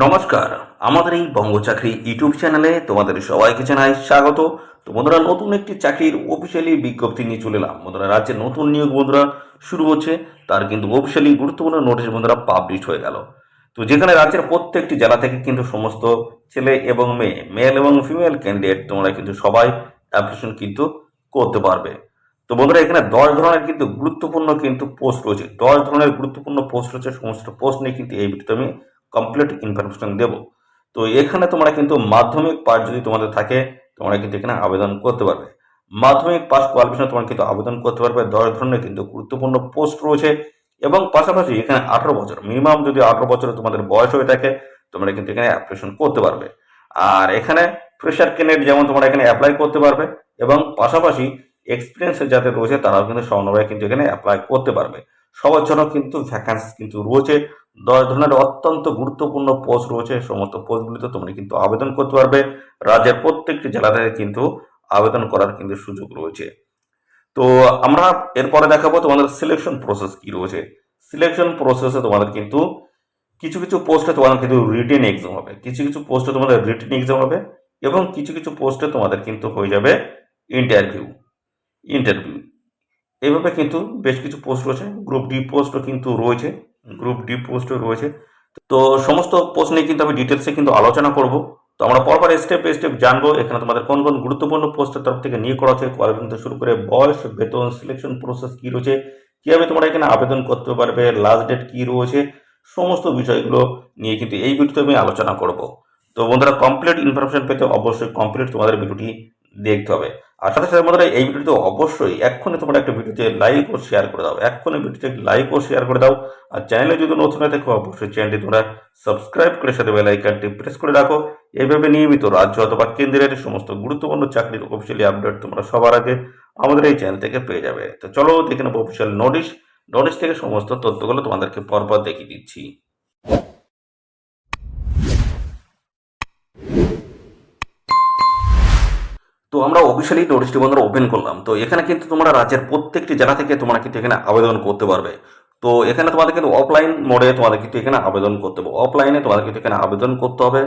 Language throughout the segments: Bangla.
নমস্কার। আমাদের এই বঙ্গ চাকরি ইউটিউব চ্যানেলে তোমাদের সবাইকে জানাই স্বাগত। তো বন্ধুরা, নতুন একটি চাকরির অফিসিয়ালি বিজ্ঞপ্তি নিয়ে চলে এলাম। বন্ধুরা, রাজ্যে নতুন নিয়োগ বন্ধুরা শুরু হচ্ছে, তার কিন্তু অফিসিয়ালি গুরুত্বপূর্ণ নোটিশ বন্ধুরা পাবলিশ হয়ে গেল। তো যেখানে রাজ্যের প্রত্যেকটি জেলা থেকে কিন্তু সমস্ত ছেলে এবং মেয়ে, মেল এবং ফিমেল ক্যান্ডিডেট তোমরা কিন্তু সবাই অ্যাপ্লিকেশন কিন্তু করতে পারবে। তো বন্ধুরা, এখানে 10 ধরনের কিন্তু গুরুত্বপূর্ণ কিন্তু পোস্ট রয়েছে। 10 ধরনের গুরুত্বপূর্ণ পোস্ট রয়েছে। সমস্ত পোস্ট নিয়ে কিন্তু এই ভিডিওতে আমি কমপ্লিট ইনফরমেশন দেব। তো এখানে তোমরা কিন্তু মাধ্যমিক পাস যদি তোমাদের থাকে, তোমরা কিন্তু এখানে আবেদন করতে পারবে। মাধ্যমিক পাস কোয়ালিফিকেশন তোমরা কিন্তু আবেদন করতে পারবে। 10 ধরনের কিন্তু গুরুত্বপূর্ণ পোস্ট রয়েছে এবং পাশাপাশি এখানে 18 বছর মিনিমাম, যদি 18 বছর তোমাদের বয়স হয়ে থাকে, তোমরা কিন্তু এখানে অ্যাপ্লিকেশন করতে পারবে। আর এখানে ফ্রেশার ক্যান্ডিডেট যেমন তোমরা এখানে অ্যাপ্লাই করতে পারবে এবং পাশাপাশি এক্সপিরিয়েন্স যাদের রয়েছে তারাও কিন্তু সমানভাবে কিন্তু এখানে অ্যাপ্লাই করতে পারবে। সবার জন্য কিন্তু ভ্যাকান্সি কিন্তু রয়েছে। 10 ধরনের অত্যন্ত গুরুত্বপূর্ণ পোস্ট রয়েছে। সমস্ত পোস্টগুলিতে তোমরা কিন্তু আবেদন করতে পারবে। রাজ্যের প্রত্যেকটি জেলা থেকে কিন্তু আবেদন করার কিন্তু সুযোগ রয়েছে। তো আমরা এরপরে দেখাবো তোমাদের সিলেকশন প্রসেস কি রয়েছে। সিলেকশন প্রসেসে তোমাদের কিন্তু কিছু কিছু পোস্টে তোমাদের কিন্তু রিটেন এক্সাম হবে, কিছু কিছু পোস্টে তোমাদের রিটেন এক্সাম হবে এবং কিছু কিছু পোস্টে তোমাদের কিন্তু হয়ে যাবে ইন্টারভিউ। ইন্টারভিউ এইভাবে কিন্তু বেশ কিছু পোস্ট রয়েছে। গ্রুপ ডি পোস্টও কিন্তু রয়েছে। গ্রুপ ডি পোস্টও রয়েছে। তো সমস্ত পোস্ট নিয়ে কিন্তু আমি ডিটেলসে কিন্তু আলোচনা করব। তো আমরা পরপর স্টেপ বাই স্টেপ জানবো এখানে তোমাদের কোন কোন গুরুত্বপূর্ণ পোস্টের তরফ থেকে নিয়োগ করা হচ্ছে, কোয়ালিফিকেশন থেকে শুরু করে বয়স, বেতন, সিলেকশন প্রসেস কি রয়েছে, কিভাবে তোমরা এখানে আবেদন করতে পারবে, লাস্ট ডেট কি রয়েছে, সমস্ত বিষয়গুলো নিয়ে কিন্তু এই ভিডিওতে আমি আলোচনা করব। তো বন্ধুরা, কমপ্লিট ইনফরমেশন পেতে অবশ্যই কমপ্লিট তোমাদের ভিডিওটি দেখতে হবে। আর সাথে সাথে বন্ধুরা, এই ভিডিওতে অবশ্যই এক্ষুনি তোমরা একটা ভিডিওতে লাইক ও শেয়ার করে দাও। এক্ষুনি ভিডিওতে লাইক ও শেয়ার করে দাও। আর চ্যানেলে যদি নতুন হয়ে থাকো, অবশ্যই চ্যানেলটি তোমরা সাবস্ক্রাইব করে সাথে বেল আইকনটি প্রেস করে রাখো। এইভাবে নিয়মিত রাজ্য অথবা কেন্দ্রের সমস্ত গুরুত্বপূর্ণ চাকরির অফিসিয়ালি আপডেট তোমরা সবার আগে আমাদের এই চ্যানেল থেকে পেয়ে যাবে। তো চলো দেখে নেবো অফিসিয়াল নোটিশ। নোটিশ থেকে সমস্ত তথ্যগুলো তোমাদেরকে পরপর দেখিয়ে দিচ্ছি। তো আমরা অফিসিয়ালি নোটিশটি বন্ধুরা ওপেন করলাম। তো এখানে কিন্তু তোমরা রাজ্যের প্রত্যেকটি জেলা থেকে তোমরা কিন্তু এখানে আবেদন করতে পারবে। তো এখানে তোমাদের কিন্তু অফলাইন মোডে তোমাদের কিন্তু এখানে আবেদন করতে হবে। অফলাইনে তোমাদের কিন্তু এখানে আবেদন করতে হবে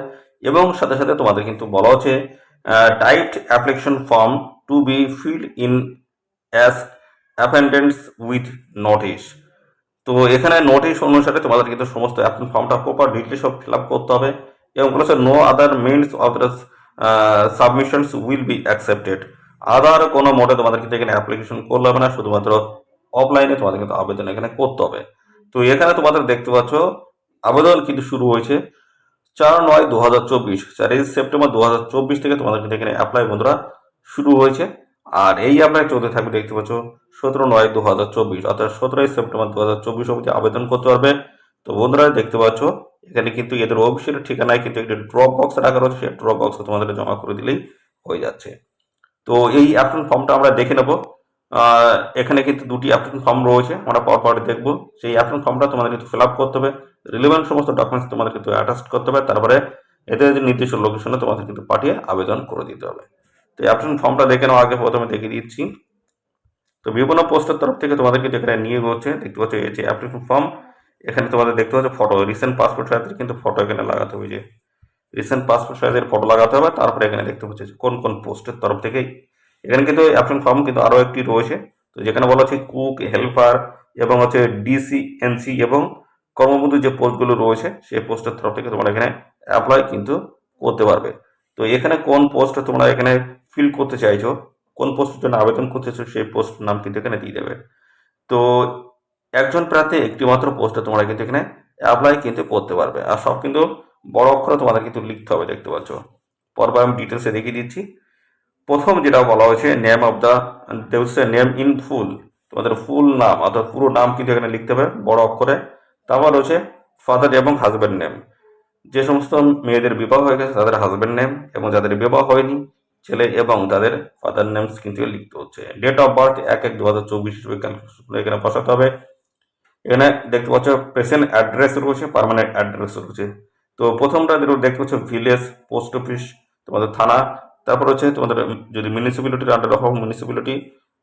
এবং সাথে সাথে তোমাদের কিন্তু বলা হচ্ছে typed application form to be filled in as appendance with notice. তো এখানে নোটিশ অনুসারে তোমাদের কিন্তু সমস্ত অ্যাপ্লিকেশন ফর্মটা প্রপার ডিটেলস সব ফিল আপ করতে হবে এবং বলেছে no other means of the submissions will be accepted. Other কোনো মোডে তোমাদের কিন্তু এখানে অ্যাপ্লিকেশন করলে হবে না, শুধুমাত্র অফলাইনে তোমাদের কিন্তু আবেদন এখানে করতে হবে। তো এখানে তোমাদের দেখতে পাচ্ছ আবেদন কিন্তু শুরু হয়েছে 4/9/2024, 4 সেপ্টেম্বর 2024 থেকে তোমাদের কিন্তু এখানে অ্যাপ্লাই বন্ধুরা শুরু হয়েছে। আর এই অ্যাপ্লাই চলতে থাকবে দেখতে পাচ্ছ 17/9/2024, অর্থাৎ 17 সেপ্টেম্বর 2024 অবধি আবেদন করতে পারবে। তো বন্ধুরা দেখতে পাচ্ছ এখানে কিন্তু এদের অফিসিয়াল ঠিকানায় কিন্তু একটি ড্রপ বক্স রাখা রয়েছে, সেই ড্রপ বক্সে তোমাদের জমা করে দিলেই হয়ে যাচ্ছে। তো এই অ্যাপ্লিকেশন ফর্মটা আমরা দেখে নেব। এখানে কিন্তু দুটি অ্যাপ্লিকেশন ফর্ম রয়েছে, আমরা পরপর দেখবো। সেই অ্যাপ্লিকেশন ফর্মটা তোমাদের কিন্তু ফিল আপ করতে হবে। রিলেভেন্ট সমস্ত ডকুমেন্টস তোমাদের কিন্তু অ্যাটাচ করতে হবে। তারপরে এদের যে নির্দিষ্ট লোকেশনে তোমাদের কিন্তু পাঠিয়ে আবেদন করে দিতে হবে। তো এই অ্যাপ্লিকেশন ফর্মটা দেখে নেওয়া আগে প্রথমে দেখিয়ে দিচ্ছি। তো বিভিন্ন পোস্টের তরফ থেকে তোমাদের কিন্তু এখানে নিয়োগ হচ্ছে। দেখতে পাচ্ছ এই যে অ্যাপ্লিকেশন ফর্ম, এখানে তোমাদের দেখতে পাচ্ছ ফটো, রিসেন্ট পাসপোর্ট সাইজের কিন্তু ফটো এখানে লাগাতে হবে। যে রিসেন্ট পাসপোর্ট সাইজের ফটো লাগাতে হবে। তারপরে এখানে দেখতে পাচ্ছি কোন কোন পোস্টের তরফ থেকে। এখানে কিন্তু অ্যাপ্লিকেশন ফর্ম কিন্তু আরও একটি রয়েছে। তো যেখানে বলা হচ্ছে কুক, হেল্পার এবং হচ্ছে ডিসিএনসি এবং কর্মবন্ধু যে পোস্টগুলো রয়েছে সেই পোস্টের তরফ থেকে তোমরা এখানে অ্যাপ্লাই কিন্তু করতে পারবে। তো এখানে কোন পোস্টে তোমরা এখানে ফিল করতে চাইছো, কোন পোস্টের জন্য আবেদন করতে চাইছো, সেই পোস্ট নাম কিন্তু এখানে দিয়ে দেবে। তো একজন প্রার্থী একটি মাত্র পোস্টে তোমরা কিন্তু এখানে অ্যাপ্লাই কিন্তু করতে পারবে। আর সব কিন্তু বড় অক্ষরে তোমাদের কিন্তু লিখতে হবে। দেখতে পাচ্ছ পরপর আমি ডিটেলসে দেখিয়ে দিচ্ছি। প্রথম যেটা বলা হয়েছে name of the, name in full, তোমাদের ফুল নাম অর্থাৎ পুরো নাম কিন্তু এখানে লিখতে হবে বড় অক্ষরে। তারপর রয়েছে ফাদার এবং হাজব্যান্ড নেম, যে সমস্ত মেয়েদের বিবাহ হয়ে গেছে তাদের হাজব্যান্ড নেম এবং যাদের বিবাহ হয়নি ছেলে এবং তাদের ফাদার নেমস কিন্তু লিখতে হচ্ছে। ডেট অফ বার্থ 1/1/2024 হিসেবে ক্যালকুলেশন করে এখানে বসাতে হবে। এখানে দেখতে পাচ্ছ প্রেজেন্ট অ্যাড্রেস রয়েছে, পার্মানেন্ট অ্যাড্রেস রয়েছে। তো প্রথমটা দেখতে পাচ্ছ ভিলেজ, পোস্ট অফিস, তোমাদের থানা। তারপর হচ্ছে তোমাদের যদি মিউনিসিপ্যালিটির আন্ডারে হও মিউনিসিপ্যালিটি,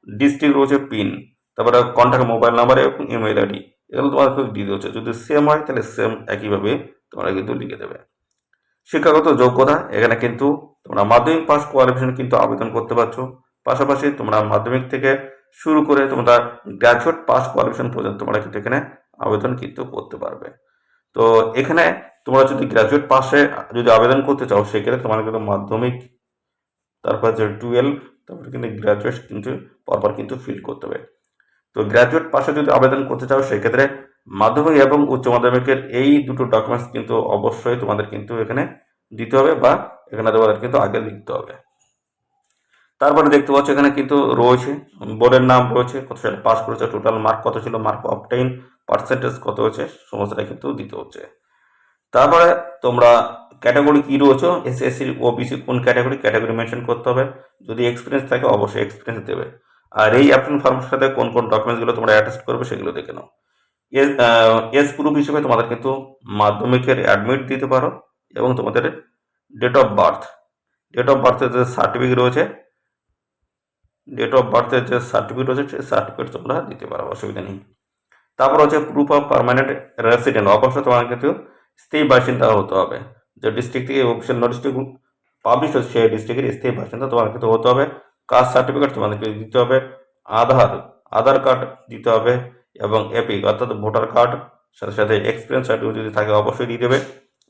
ডিস্ট্রিক্ট রয়েছে পিন, তারপরে কন্ট্যাক্ট মোবাইল নাম্বার এবং ইমেল আইডি, এগুলো তোমাদের দিয়ে হচ্ছে। যদি সেম হয় তাহলে সেম একইভাবে তোমরা কিন্তু লিখে দেবে। শিক্ষাগত যোগ্যতা, এখানে কিন্তু তোমরা মাধ্যমিক পাস কোয়ালিফিকেশন কিন্তু আবেদন করতে পারছো। পাশাপাশি তোমরা মাধ্যমিক থেকে শুরু করে তোমরা গ্র্যাজুয়েট পাস কোয়ালিফিকেশন পর্যন্ত তোমরা কিন্তু এখানে আবেদন কিন্তু করতে পারবে। তো এখানে তোমরা যদি গ্র্যাজুয়েট পাসে যদি আবেদন করতে চাও, সেক্ষেত্রে তোমাদের কিন্তু মাধ্যমিক, তারপর যে 12, তারপরে কিন্তু গ্র্যাজুয়েট কিন্তু পরপর কিন্তু ফিল করতে হবে। তো গ্র্যাজুয়েট পাশে যদি আবেদন করতে চাও, সেক্ষেত্রে মাধ্যমিক এবং উচ্চ মাধ্যমিকের এই দুটো ডকুমেন্টস কিন্তু অবশ্যই তোমাদের কিন্তু এখানে দিতে হবে, বা এখানে তোমাদের কিন্তু আগে লিখতে হবে। তারপরে দেখতে পাচ্ছ এখানে কিন্তু রয়েছে বোর্ডের নাম রয়েছে, কত সালে পাস করেছে, টোটাল মার্ক কত ছিল, মার্ক অবটেইন পার্সেন্টেজ কত হয়েছে, সমস্তটা কিন্তু দিতে হচ্ছে। তারপরে তোমরা ক্যাটাগরি কি রয়েছে, এসএসসি ওবিসি কোন ক্যাটাগরি মেনশন করতে হবে। যদি এক্সপিরিয়েন্স থাকে অবশ্যই এক্সপিরিয়েন্স দেবে। আর এই অ্যাপ্লিকেশন ফর্মের সাথে কোন কোন ডকুমেন্টসগুলো তোমরা অ্যাটাচ করবে সেগুলো দেখে নাও। এজ প্রুফ হিসেবে তোমাদের কিন্তু মাধ্যমিকের অ্যাডমিট দিতে পারো, এবং তোমাদের ডেট অফ বার্থের যে সার্টিফিকেট রয়েছে, সেই সার্টিফিকেট তোমরা দিতে পারো, অসুবিধা নেই। তারপর হচ্ছে প্রুফ অফ পার্মানেন্ট রেসিডেন্ট, অবশ্যই তোমার কিন্তু স্থায়ী বাসিন্দা হতে হবে। যে ডিস্ট্রিক্ট থেকে অফিসিয়াল নোটিশটি পাবলিশ হচ্ছে সেই ডিস্ট্রিক্টের স্থায়ী বাসিন্দা তোমার কিন্তু হতে হবে। কাস্ট সার্টিফিকেট তোমাদেরকে দিতে হবে, আধার কার্ড দিতে হবে, এবং এপিক অর্থাৎ ভোটার কার্ড, সাথে সাথে এক্সপিরিয়েন্স সার্টিফিকেট যদি থাকে অবশ্যই দিয়ে দেবে।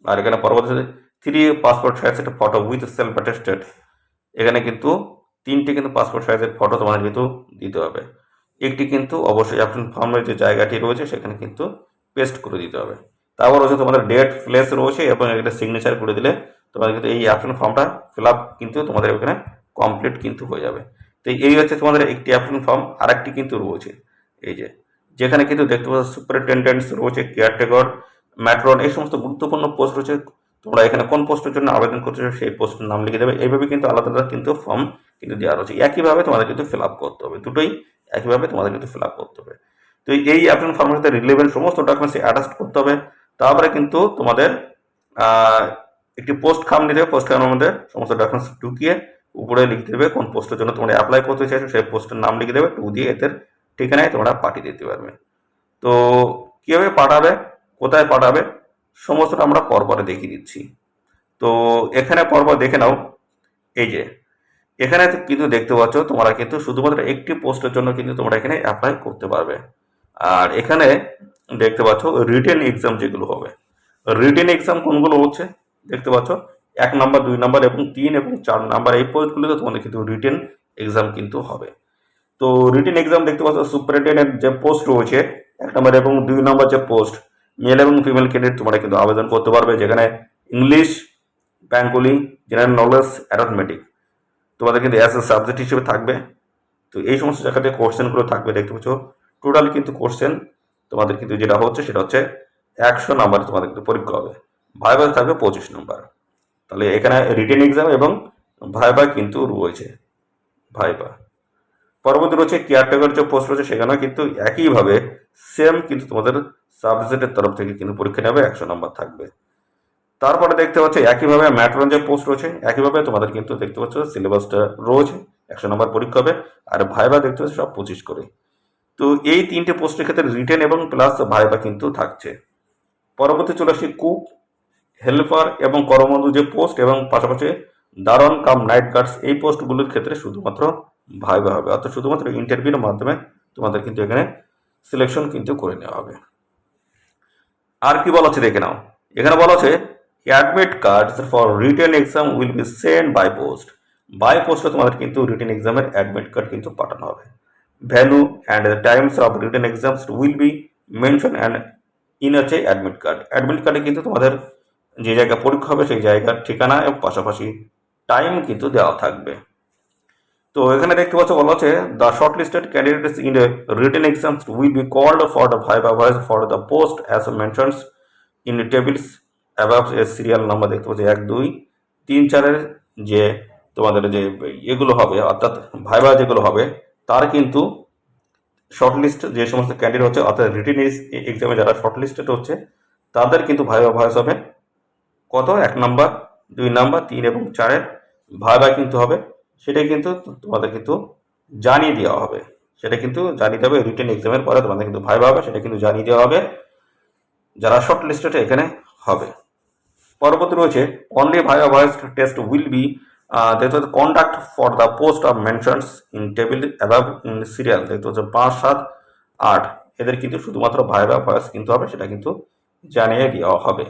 আর এখানে পরবর্তীতে 3 পাসপোর্ট সাইজ একটা ফটো উইথ সেলফ অ্যাটেস্টেড, এখানে কিন্তু 3টি কিন্তু পাসপোর্ট সাইজের ফটো তোমাদের কিন্তু দিতে হবে। একটি কিন্তু অবশ্যই অ্যাপ্লিকেশন ফর্মের যে জায়গাটি রয়েছে সেখানে কিন্তু পেস্ট করে দিতে হবে। তারপর হচ্ছে তোমাদের ডেট প্লেস রয়েছে, এবং একটা সিগনেচার করে দিলে তোমাদের কিন্তু এই অ্যাপ্লিকেশন ফর্মটা ফিল আপ কিন্তু তোমাদের এখানে কমপ্লিট কিন্তু হয়ে যাবে। তো এই হচ্ছে তোমাদের একটি অ্যাপ্লিকেশন ফর্ম। আর একটি কিন্তু রয়েছে এই যেখানে কিন্তু দেখতে পাচ্ছ সুপারিনটেন্ডেন্টস রয়েছে, কেয়ারটেকার, ম্যাট্রন, এই সমস্ত গুরুত্বপূর্ণ পোস্ট রয়েছে। তোমরা এখানে কোন পোস্টের জন্য আবেদন করছো সেই পোস্টের নাম লিখে দেবে। এইভাবে কিন্তু আলাদা আলাদা কিন্তু ফর্ম কিন্তু দেওয়া রয়েছে, একইভাবে তোমাদের কিন্তু ফিল আপ করতে হবে, দুটোই একইভাবে তোমাদের কিন্তু ফিল আপ করতে হবে। তো এই অ্যাপ্লিকেশন ফর্মের সাথে রিলেভেন্ট সমস্ত ডকুমেন্টস অ্যাটাচ করতে হবে। তারপরে কিন্তু তোমাদের একটি পোস্ট খাম নিতে হবে, পোস্ট খামের মধ্যে সমস্ত ডকুমেন্টস ঢুকিয়ে উপরে লিখতে দেবে কোন পোস্টের জন্য তোমরা অ্যাপ্লাই করতে চাইছো, সেই পোস্টের নাম লিখে দেবে, দিয়ে এদের ঠিকানায় তোমরা পাঠিয়ে দিতে পারবে। তো কীভাবে পাঠাবে, কোথায় পাঠাবে, সমস্তটা আমরা পরপরে দেখিয়ে দিচ্ছি। তো এখানে পরপর দেখে নাও। এখানে কিন্তু দেখতে পাচ্ছ তোমরা কিন্তু শুধুমাত্র একটি পোস্টের জন্য কিন্তু তোমরা এখানে অ্যাপ্লাই করতে পারবে। আর এখানে দেখতে পাচ্ছ রিটেন এক্সাম যেগুলো হবে, রিটেন এক্সাম কোনগুলো হচ্ছে দেখতে পাচ্ছ 1 নম্বর, 2 নম্বর এবং 3 এবং 4 নম্বর, এই পোস্টগুলোতে তোমাদের কিন্তু রিটেন এক্সাম কিন্তু হবে। তো রিটেন এক্সাম দেখতে পাচ্ছ সুপারিনটেন্ডেন্ট যে পোস্ট রয়েছে 1 নম্বর এবং 2 নম্বর যে পোস্ট, মেল এবং ফিমেল ক্যান্ডিডেট তোমরা কিন্তু আবেদন করতে পারবে, যেখানে English, Bengali, general knowledge, arithmetic তোমাদের কিন্তু অ্যাজ এ সাবজেক্ট হিসেবে থাকবে। তো এই সমস্ত জায়গাতে কোশ্চেনগুলো থাকবে দেখতে পাচ্ছ। টোটাল কিন্তু কোশ্চেন তোমাদের কিন্তু যেটা হচ্ছে সেটা হচ্ছে 100 নাম্বার তোমাদের কিন্তু পরীক্ষা হবে, ভাইবা থাকবে 25 নম্বর। তাহলে এখানে রিটেন এক্সাম এবং ভাইবা কিন্তু রয়েছে, ভাইবা। পরবর্তী রয়েছে কেয়ারটেকার যে পোস্ট রয়েছে, সেখানে কিন্তু একইভাবে সেম কিন্তু তোমাদের সাবজেক্টের তরফ থেকে কিন্তু পরীক্ষা নেবে, 100 নম্বর থাকবে। তারপরে দেখতে পাচ্ছ একইভাবে ম্যাট্রন যে পোস্ট রয়েছে, একইভাবে তোমাদের কিন্তু দেখতে পাচ্ছ সিলেবাসটা রয়েছে, 100 নম্বর পরীক্ষা হবে। আর ভাইবা দেখতে পাচ্ছ সব 25 করে। তো এই 3টে পোস্টের ক্ষেত্রে রিটেন এবং প্লাস ভাইবা কিন্তু থাকছে। পরবর্তী চলে আসি কুক, হেল্পার এবং করমবন্ধু যে পোস্ট, এবং পাশাপাশি দারোয়ান কাম নাইট গার্ডস, এই পোস্টগুলোর ক্ষেত্রে শুধুমাত্র ভাইবা হবে, অর্থাৎ শুধুমাত্র ইন্টারভিউর মাধ্যমে তোমাদের কিন্তু এখানে সিলেকশন কিন্তু করে নেওয়া হবে। আর কি বলা হচ্ছে দেখে নাও। এখানে বলা হচ্ছে admit cards for written exam will be send by post. By পোস্টে তোমাদের কিন্তু রিটেন এক্সামের অ্যাডমিট কার্ড কিন্তু পাঠানো হবে। Value and the Times of written exams will B mention and in হচ্ছে অ্যাডমিট কার্ড। অ্যাডমিট কার্ডে কিন্তু তোমাদের যে জায়গায় পরীক্ষা হবে সেই জায়গার ঠিকানা এবং পাশাপাশি টাইম কিন্তু দেওয়া থাকবে। তো এখানে দেখতে পাচ্ছ বলা হচ্ছে the shortlisted candidates in written exams will be called for the viva voce for the post as mentions in tables above a serial number দেখতে পাচ্ছি 1, 2, 3, 4 যে তোমাদের যে এগুলো হবে, অর্থাৎ ভাইবা যেগুলো হবে তার কিন্তু শর্ট লিস্ট যে সমস্ত ক্যান্ডিডেট হচ্ছে, অর্থাৎ রিটেন এক্সামে যারা শর্ট লিস্টেড হচ্ছে তাদের কিন্তু ভাইবা ভয়েস হবে কত, 1 নম্বর, 2 নম্বর, 3 এবং 4 ভাইবা কিন্তু হবে। সেটাই কিন্তু তোমাদের কিন্তু জানিয়ে দেওয়া হবে, সেটা কিন্তু জানিয়ে দেওয়া হবে রিটেন এক্সামের পরে তোমাদের কিন্তু ভাইবা হবে, সেটা কিন্তু জানিয়ে দেওয়া হবে যারা শর্ট লিস্টেড এখানে হবে। পরবর্তী রয়েছে only viva voice test will be দেখতে হচ্ছে conduct for the post of mentions in table above in serial দেখতে হচ্ছে 5, 7, 8 এদের কিন্তু শুধুমাত্র ভাইবা ভয়েস কিন্তু হবে, সেটা কিন্তু জানিয়ে দেওয়া হবে।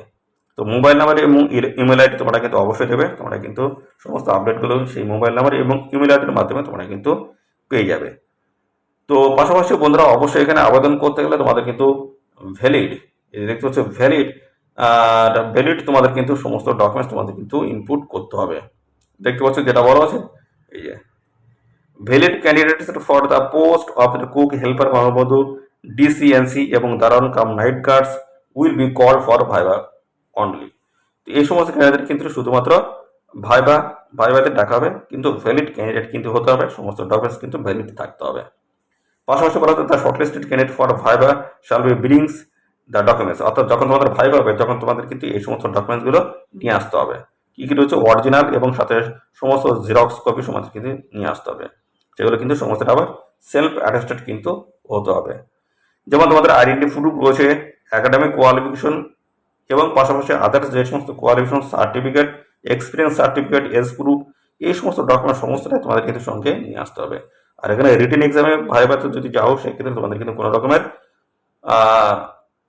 তো মোবাইল নাম্বার এবং ইমেল আইডি তোমরা কিন্তু অবশ্যই দেবে, তোমরা কিন্তু সমস্ত আপডেটগুলো সেই মোবাইল নাম্বার এবং ইমেল আইডির মাধ্যমে তোমরা কিন্তু পেয়ে যাবে। তো পাশাপাশি বন্ধুরা অবশ্যই এখানে আবেদন করতে গেলে তোমাদের কিন্তু ভ্যালিড, দেখতে হচ্ছে ভ্যালিড, আর ভ্যালিড তোমাদের কিন্তু সমস্ত ডকুমেন্টস তোমাদের কিন্তু ইনপুট করতে হবে। দেখতে পাচ্ছ যেটা বড় আছে এই যে valid candidates for the post of the cook helper কর্মবধূ ডিসিএনসি এবং দারোয়ান cum night guards will be call for viva only. তো এই সমস্ত ক্যান্ডিডেট কিন্তু শুধুমাত্র ভাইবাতে ডাকা হবে, কিন্তু ভ্যালিড ক্যান্ডিডেট কিন্তু হতে হবে, সমস্ত ডকুমেন্টস কিন্তু ভ্যালিড থাকতে হবে। পাশাপাশি বলা হচ্ছে the shortlisted candidate for viva শাল বি ব্রিংস দ্য ডকুমেন্টস, অর্থাৎ যখন তোমাদের ভাইবা হবে তখন তোমাদের কিন্তু এই সমস্ত ডকুমেন্টসগুলো নিয়ে আসতে হবে। কি কি রয়েছে অরিজিনাল এবং সাথে সমস্ত জেরক্স কপি তোমাদের কিন্তু নিয়ে আসতে হবে, সেগুলো কিন্তু সমস্তটা আবার সেলফ অ্যাটেস্টেড কিন্তু হতে হবে। যেমন তোমাদের আইডেন্টি প্রুফ রয়েছে, একাডেমিক কোয়ালিফিকেশন এবং পাশাপাশি আদার্স যে সমস্ত qualification certificate, experience certificate, age proof, এই সমস্ত ডকুমেন্ট সমস্তটাই তোমাদের কিন্তু সঙ্গে নিয়ে আসতে হবে। আর এখানে রিটেন এক্সামে ভাইভাতে যদি যাও সেক্ষেত্রে তোমাদের কিন্তু কোনো রকমের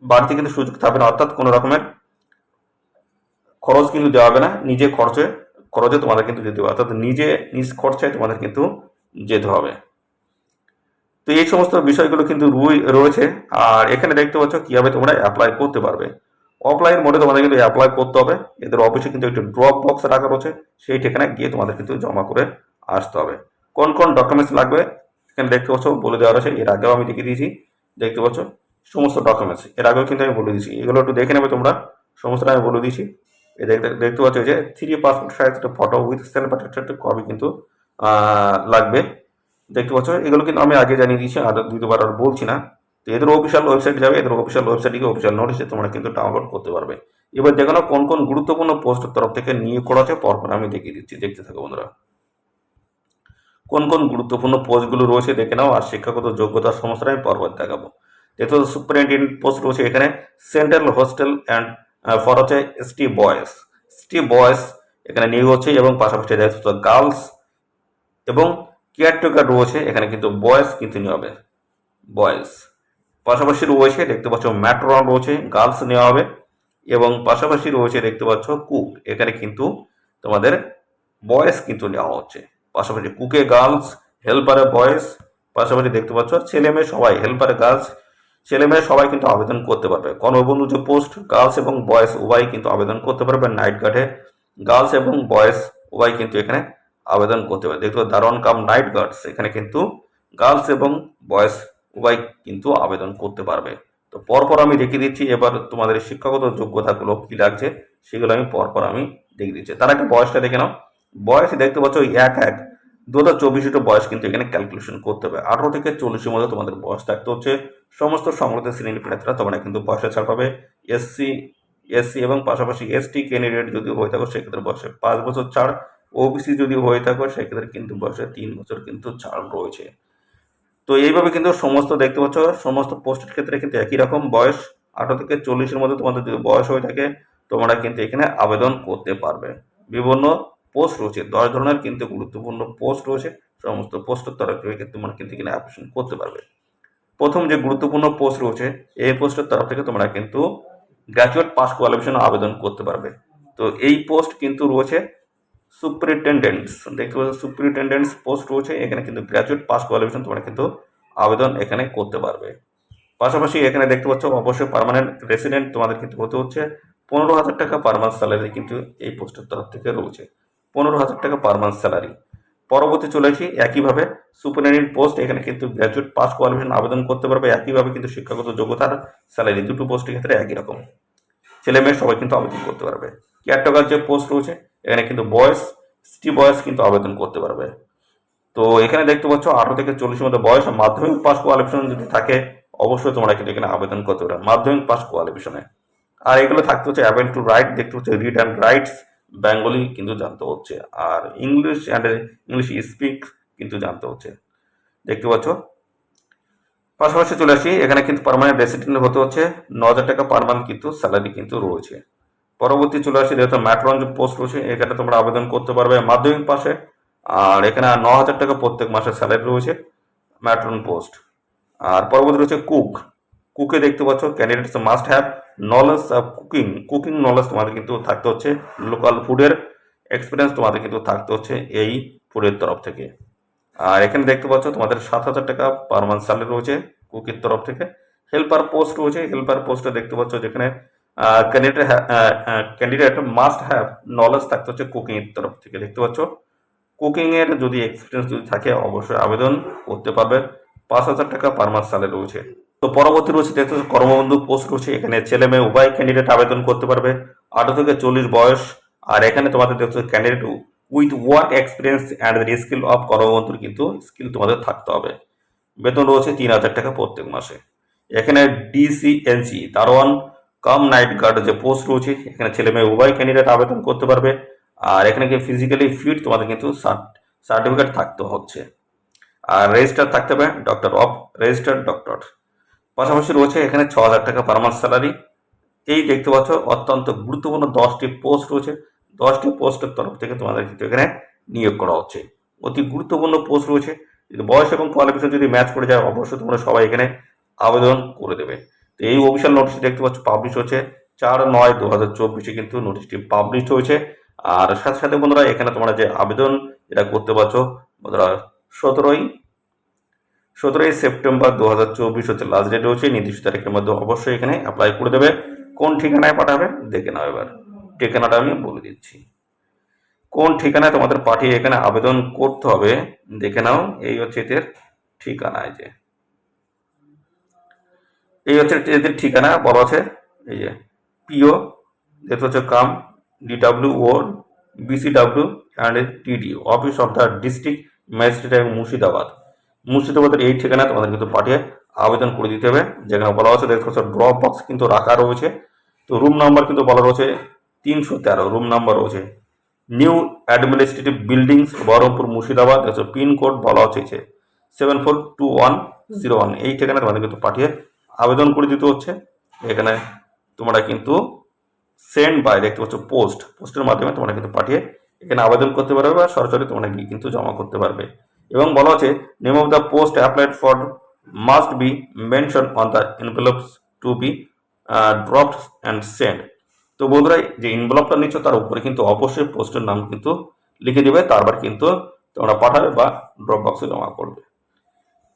বাড়তি কিন্তু সুযোগ থাকবে না, অর্থাৎ কোনো রকমের খরচ কিন্তু দেওয়া হবে না, নিজে খরচে তোমাদের কিন্তু যেতে হবে, অর্থাৎ নিজ খরচায় তোমাদের কিন্তু যেতে হবে। তো এই সমস্ত বিষয়গুলো কিন্তু রয়েছে। আর এখানে দেখতে পাচ্ছ কিভাবে তোমরা অ্যাপ্লাই করতে পারবে। অফলাইন মোডে তোমাদের কিন্তু অ্যাপ্লাই করতে হবে, এদের অফিসে কিন্তু একটি ড্রপ বক্স রাখা রয়েছে, সেই ঠিকানায় গিয়ে তোমাদের কিন্তু জমা করে আসতে হবে। কোন কোন ডকুমেন্টস লাগবে এখানে দেখতে পাচ্ছ বলে দেওয়া রয়েছে, এর আগেও আমি দেখিয়ে দিয়েছি। দেখতে পাচ্ছ সমস্ত ডকুমেন্টস এর আগেও কিন্তু আমি বলে দিয়েছি, এগুলো একটু দেখে নেবে তোমরা, সমস্তটা আমি বলে দিয়েছি। দেখতে পাচ্ছ যে 3 passport size photo with self attested copy কিন্তু লাগবে। দেখতে পাচ্ছ এগুলো কিন্তু আমি আগে জানিয়ে দিয়েছি, আর দ্বিতীয়বার আর বলছি না। তো এদের অফিসিয়াল ওয়েবসাইট যাবে, এদের অফিসিয়াল ওয়েবসাইটে গিয়ে অফিসিয়াল নোটিশে তোমরা কিন্তু ডাউনলোড করতে পারবে। এবার দেখো না কোন কোন গুরুত্বপূর্ণ পোস্টের তরফ থেকে নিয়োগ করা আছে, পরপর আমি দেখিয়ে দিচ্ছি, দেখতে থাকো বন্ধুরা। কোন কোন গুরুত্বপূর্ণ পোস্টগুলো রয়েছে দেখে নাও, আর শিক্ষাগত যোগ্যতার সমস্যাটা আমি পরপর দেখাবো। দেখতে সুপারিনটেন্ডেন্ট পোস্ট রয়েছে এখানে, সেন্ট্রাল হোস্টেল অ্যান্ড ফর হচ্ছে এসটি বয়েস এখানে নিয়োগ হচ্ছে, এবং পাশাপাশি দেখতে গার্লস এবং কেয়ারটেকার রয়েছে, এখানে কিন্তু বয়েস কিন্তু নেওয়া হবে, বয়েস। পাশাপাশি রয়েছে দেখতে পাচ্ছ ম্যাট্রন রয়েছে, গার্লস নেওয়া হবে, এবং পাশাপাশি রয়েছে দেখতে পাচ্ছ কুক, এখানে কিন্তু তোমাদের বয়েস কিন্তু নেওয়া হচ্ছে। পাশাপাশি কুকে গার্লস, হেল্পারে বয়েস, পাশাপাশি দেখতে পাচ্ছ ছেলে মেয়ে সবাই, হেল্পারে গার্লস, ছেলে মেয়ে সবাই কিন্তু আবেদন করতে পারবে। কর্মবন্ধু যে পোস্ট গার্লস এবং বয়েস উভয় কিন্তু আবেদন করতে পারবে। নাইট গার্ডে গার্লস এবং বয়েস উভয় কিন্তু এখানে আবেদন করতে পারে। দেখতে পাচ্ছ দারোয়ান কাম নাইট গার্ডস, এখানে কিন্তু গার্লস এবং বয়েস উভয় কিন্তু আবেদন করতে পারবে। তো পরপর আমি দেখিয়ে দিচ্ছি, এবার তোমাদের শিক্ষাগত যোগ্যতাগুলো কি লাগছে সেগুলো আমি পরপর আমি দেখিয়ে দিচ্ছি। তার একটা বয়সটা দেখে নাও, বয়স দেখতে পাচ্ছ 1/1/2024 বয়স কিন্তু এখানে ক্যালকুলেশন করতে হবে। 18 থেকে 40-এর মধ্যে তোমাদের বয়স থাকতে হচ্ছে। সমস্ত সংগঠিত শ্রেণীর প্রার্থীরা তোমরা কিন্তু বয়সে ছাড় পাবে। এসসি এবং পাশাপাশি এসটি ক্যান্ডিডেট যদি হয়ে থাকো সেক্ষেত্রে বয়সে 5 বছর ছাড়, ওবিসি যদি হয়ে থাকো সেক্ষেত্রে কিন্তু বয়সে 3 বছর কিন্তু ছাড় রয়েছে। তো এইভাবে কিন্তু সমস্ত দেখতে পাচ্ছ সমস্ত পোস্টের ক্ষেত্রে কিন্তু একই রকম বয়স, 18 থেকে 40-এর মধ্যে তোমাদের যদি বয়স হয়ে থাকে তোমরা কিন্তু এখানে আবেদন করতে পারবে। বিভিন্ন পোস্ট রয়েছে, 10 ধরনের কিন্তু গুরুত্বপূর্ণ পোস্ট রয়েছে, সমস্ত পোস্টের তরফ থেকে তোমরা কিন্তু এখানে অ্যাপ্লিকেশন করতে পারবে। প্রথম যে গুরুত্বপূর্ণ পোস্ট রয়েছে এই পোস্টের তরফ থেকে তোমরা কিন্তু গ্র্যাজুয়েট পাস কোয়ালিফিকেশন আবেদন করতে পারবে। তো এই পোস্ট কিন্তু রয়েছে সুপারিনটেন্ডেন্টস, দেখতে পাচ্ছ সুপারিনটেন্ডেন্টস পোস্ট রয়েছে, এখানে কিন্তু গ্র্যাজুয়েট পাস কোয়ালিফিকেশন তোমরা কিন্তু আবেদন এখানে করতে পারবে। পাশাপাশি এখানে দেখতে পাচ্ছ অবশ্যই পার্মানেন্ট রেসিডেন্ট তোমাদের কিন্তু হতে হচ্ছে। 15,000 টাকা পার মান্থ স্যালারি কিন্তু এই পোস্টের তরফ থেকে রয়েছে, 15,000 টাকা পার মান্থ স্যালারি। পরবর্তী চলে আসি একইভাবে সুপারিনটেন্ডেন্ট পোস্ট, এখানে কিন্তু গ্র্যাজুয়েট পাস কোয়ালিফিকেশন আবেদন করতে পারবে। একইভাবে কিন্তু শিক্ষাগত যোগ্যতার স্যালারি দুটো পোস্টের ক্ষেত্রে একই রকম, ছেলে মেয়ে সবাই কিন্তু আবেদন করতে পারবে। কেয়ারটেকার যে পোস্ট রয়েছে এখানে কিন্তু বয়স, এসটি বয়স কিন্তু আবেদন করতে পারবে। তো এখানে দেখতে পাচ্ছ 18 থেকে 40-এর মধ্যে বয়স, মাধ্যমিক পাস কোয়ালিফিকেশন যদি থাকে অবশ্যই তোমরা কিন্তু এখানে আবেদন করতে পারবে মাধ্যমিক পাস কোয়ালিফিকেশনে। আর এগুলো থাকতে হচ্ছে অ্যাবেল টু রাইট, দেখতে হচ্ছে রিড অ্যান্ড রাইটস বেঙ্গলি কিন্তু জানতে হচ্ছে, আর ইংলিশ স্পিক কিন্তু জানতে হচ্ছে, দেখতে পাচ্ছ। পাশাপাশি চলে আসি এখানে কিন্তু পার্মানেন্ট রেসিডেন্ট হতে হচ্ছে, 9,000 টাকা পার মান্থ কিন্তু স্যালারি কিন্তু রয়েছে। পরবর্তী চলে আসে যেহেতু ম্যাট্রন যে পোস্ট রয়েছে, এখানে তোমরা আবেদন করতে পারবে মাধ্যমিক পাশে। আর এখানে 9,000 টাকা প্রত্যেক মাসে স্যালারি রয়েছে ম্যাট্রন পোস্ট। আর পরবর্তী রয়েছে কুকে দেখতে পাচ্ছ, candidates must have knowledge of cooking knowledge তোমাদের কিন্তু থাকতে হচ্ছে, লোকাল ফুডের এক্সপিরিয়েন্স তোমাদের কিন্তু থাকতে হচ্ছে এই ফুডের তরফ থেকে। আর এখানে দেখতে পাচ্ছ তোমাদের 7,000 টাকা পার মান্থ স্যালারি রয়েছে কুকির তরফ থেকে। হেল্পার পোস্ট রয়েছে, হেল্পার পোস্টে দেখতে পাচ্ছ যেখানে ক্যান্ডিডেট মাস্ট হ্যাভ নলেজ থাকতে হচ্ছে কুকিং এর তরফ থেকে। দেখতে পাচ্ছ কুকিং এর যদি এক্সপিরিয়েন্স যদি থাকে অবশ্যই আবেদন করতে পারবে। 5,000 টাকা পার মান্থ স্যালারি রয়েছে। তো পরবর্তী রয়েছে দেখতে পাচ্ছ কর্মবন্ধু পোস্ট রয়েছে, এখানে ছেলে মেয়ে উভয় ক্যান্ডিডেট আবেদন করতে পারবে, 18 থেকে 40 বয়স। আর এখানে তোমাদের দেখছো candidate with work experience and skill of কর্মবন্ধুর কিন্তু স্কিল তোমাদের থাকতে হবে। বেতন রয়েছে 3,000 টাকা প্রত্যেক মাসে। এখানে ডিসিএনসি দারোয়ান কাম নাইট গার্ড যে পোস্ট রয়েছে, এখানে ছেলে মেয়ে উভয় ক্যান্ডিডেট আবেদন করতে পারবে। আর এখানে কি ফিজিক্যালি ফিট তোমাদের কিন্তু সার্টিফিকেট থাকতে হচ্ছে। আর রেজিস্টার থাকতে হবে ডক্টর অফ রেজিস্টার্ড ডক্টর। পাশাপাশি রয়েছে এখানে 6,000 টাকা পার মান্থ স্যালারি। এই দেখতে পাচ্ছ অত্যন্ত গুরুত্বপূর্ণ 10টি পোস্ট রয়েছে, 10টি পোস্টের তরফ থেকে তোমাদের কিন্তু এখানে নিয়োগ করা হচ্ছে। অতি গুরুত্বপূর্ণ পোস্ট রয়েছে, যদি বয়স এবং কোয়ালিফিকেশন যদি ম্যাচ করে যায় অবশ্যই তোমরা সবাই এখানে আবেদন করে দেবে। তো এই অফিসিয়াল নোটিশ দেখতে পাচ্ছ পাবলিশ হচ্ছে 4/9/2024 কিন্তু নোটিশটি পাবলিশ হয়েছে। আর সাথে সাথে বন্ধুরা এখানে তোমরা যে আবেদন যেটা করতে পারছো বন্ধুরা 17ই সেপ্টেম্বর 2024 হচ্ছে লাস্ট ডেট রয়েছে, নির্দিষ্ট তারিখের মধ্যে অবশ্যই এখানে অ্যাপ্লাই করে দেবে। কোন ঠিকানায় পাঠাবে দেখে নাও, এবার ঠিকানাটা আমি বলে দিচ্ছি। কোন ঠিকানায় তোমাদের পাঠিয়ে এখানে আবেদন করতে হবে দেখে নাও। এই হচ্ছে এদের ঠিকানায়, যে এই হচ্ছে এদের ঠিকানা বলা আছে, এই যে পিও দেখতে হচ্ছে কাম ডিডাব্লিউ ও বিসিডাব্লিউ অ্যান্ড টিডি office of the district magistrate মুর্শিদাবাদের এই ঠিকানায় তোমাদের কিন্তু পাঠিয়ে আবেদন করে দিতে হবে। যেখানে বলা হচ্ছে দেখতে পাচ্ছ ড্রপ বক্স কিন্তু রাখা রয়েছে। তো রুম নাম্বার কিন্তু বলা রয়েছে 313 রুম নাম্বার রয়েছে, new administrative buildings Baharampur Murshidabad. Pin code বলা হচ্ছে 742101। এই ঠিকানায় তোমাদের কিন্তু পাঠিয়ে আবেদন করে দিতে হচ্ছে। এখানে তোমরা কিন্তু সেন্ড বাই দেখতে পাচ্ছ পোস্টের মাধ্যমে তোমরা কিন্তু পাঠিয়ে এখানে আবেদন করতে পারবে বা সরাসরি তোমরা গিয়ে কিন্তু জমা করতে পারবে। এবং বলা হচ্ছে name of the post applied for must be mention on the envelopes to be dropped and send. তো বন্ধুরা যে এনভেলপটা নিচ্ছ তার উপরে কিন্তু অবশ্যই পোস্টের নাম কিন্তু লিখে দেবে, তারপর কিন্তু তোমরা পাঠাবে বা ড্রপ বক্সে জমা করবে।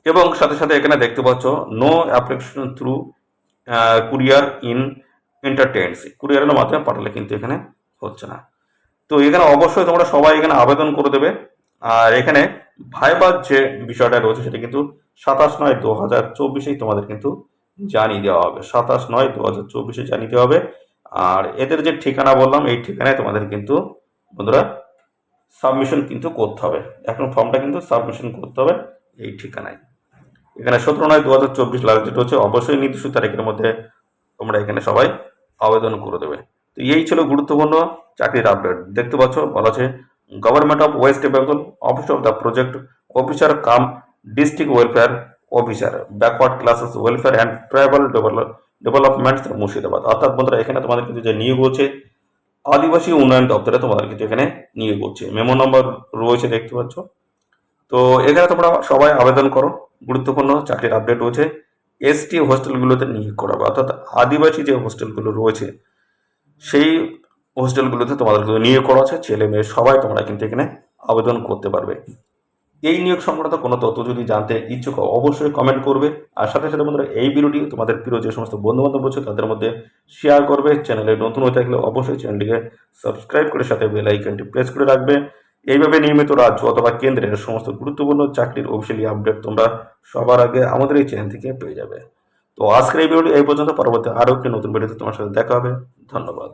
এবং সাথে সাথে এখানে দেখতে পাচ্ছ no application through courier in entertains, কুরিয়ারের মাধ্যমে পাঠালে কিন্তু এখানে হচ্ছে না। তো এখানে অবশ্যই তোমরা সবাই এখানে আবেদন করে দেবে। আর এখানে ভাইবার যে বিষয়টা রয়েছে সেটা কিন্তু 27/9/2024 তোমাদের কিন্তু জানিয়ে দেওয়া হবে, 27/9/2024 জানিয়ে দেওয়া হবে। আর এদের যে ঠিকানা বললাম এই ঠিকানায় তোমাদের কিন্তু বন্ধুরা সাবমিশন কিন্তু করতে হবে। এখন ফর্মটা কিন্তু সাবমিশন করতে হবে এই ঠিকানায়। এখানে 17/9/2024 লাস্ট ডেট হচ্ছে, অবশ্যই নির্দিষ্ট তারিখের মধ্যে তোমরা এখানে সবাই আবেদন করে দেবে। তো এই ছিল গুরুত্বপূর্ণ চাকরির আপডেট। দেখতে পাচ্ছ বলা আছে government of West Bengal office of the project officer come district welfare officer backward classes welfare and tribal development Murshidabad. অর্থাৎ বন্ধুরা এখানে তোমাদের কিন্তু যে নিয়োগ হচ্ছে আদিবাসী উন্নয়ন দপ্তরে তোমাদের কিন্তু এখানে নিয়োগ হচ্ছে। মেমো নম্বর রয়েছে দেখতে পাচ্ছ। তো এখানে তোমরা সবাই আবেদন করো। গুরুত্বপূর্ণ চাকরির আপডেট রয়েছে। এসটি হোস্টেলগুলোতে নিয়োগ করা হবে, অর্থাৎ আদিবাসী যে হোস্টেলগুলো রয়েছে সেই হোস্টেলগুলোতে তোমাদের কিন্তু নিয়োগ করা আছে। ছেলে মেয়ে সবাই তোমরা কিন্তু এখানে আবেদন করতে পারবে। এই নিয়োগ সংক্রান্ত কোনো তথ্য যদি জানতে ইচ্ছুক হও অবশ্যই কমেন্ট করবে। আর সাথে সাথে বন্ধুরা এই ভিডিওটি তোমাদের প্রিয় যে সমস্ত বন্ধুবান্ধব রয়েছে তাদের মধ্যে শেয়ার করবে। চ্যানেলে নতুন হয়ে থাকলে অবশ্যই চ্যানেলটিকে সাবস্ক্রাইব করে সাথে বেল আইকনটি প্রেস করে রাখবে। এইভাবে নিয়মিত রাজ্য অথবা কেন্দ্রের সমস্ত গুরুত্বপূর্ণ চাকরির অফিসিয়ালি আপডেট তোমরা সবার আগে আমাদের এই চ্যানেল থেকে পেয়ে যাবে। তো আজকের এই ভিডিওটি এই পর্যন্ত, পরবর্তী আরও একটি নতুন ভিডিওতে তোমার সাথে দেখা হবে। ধন্যবাদ।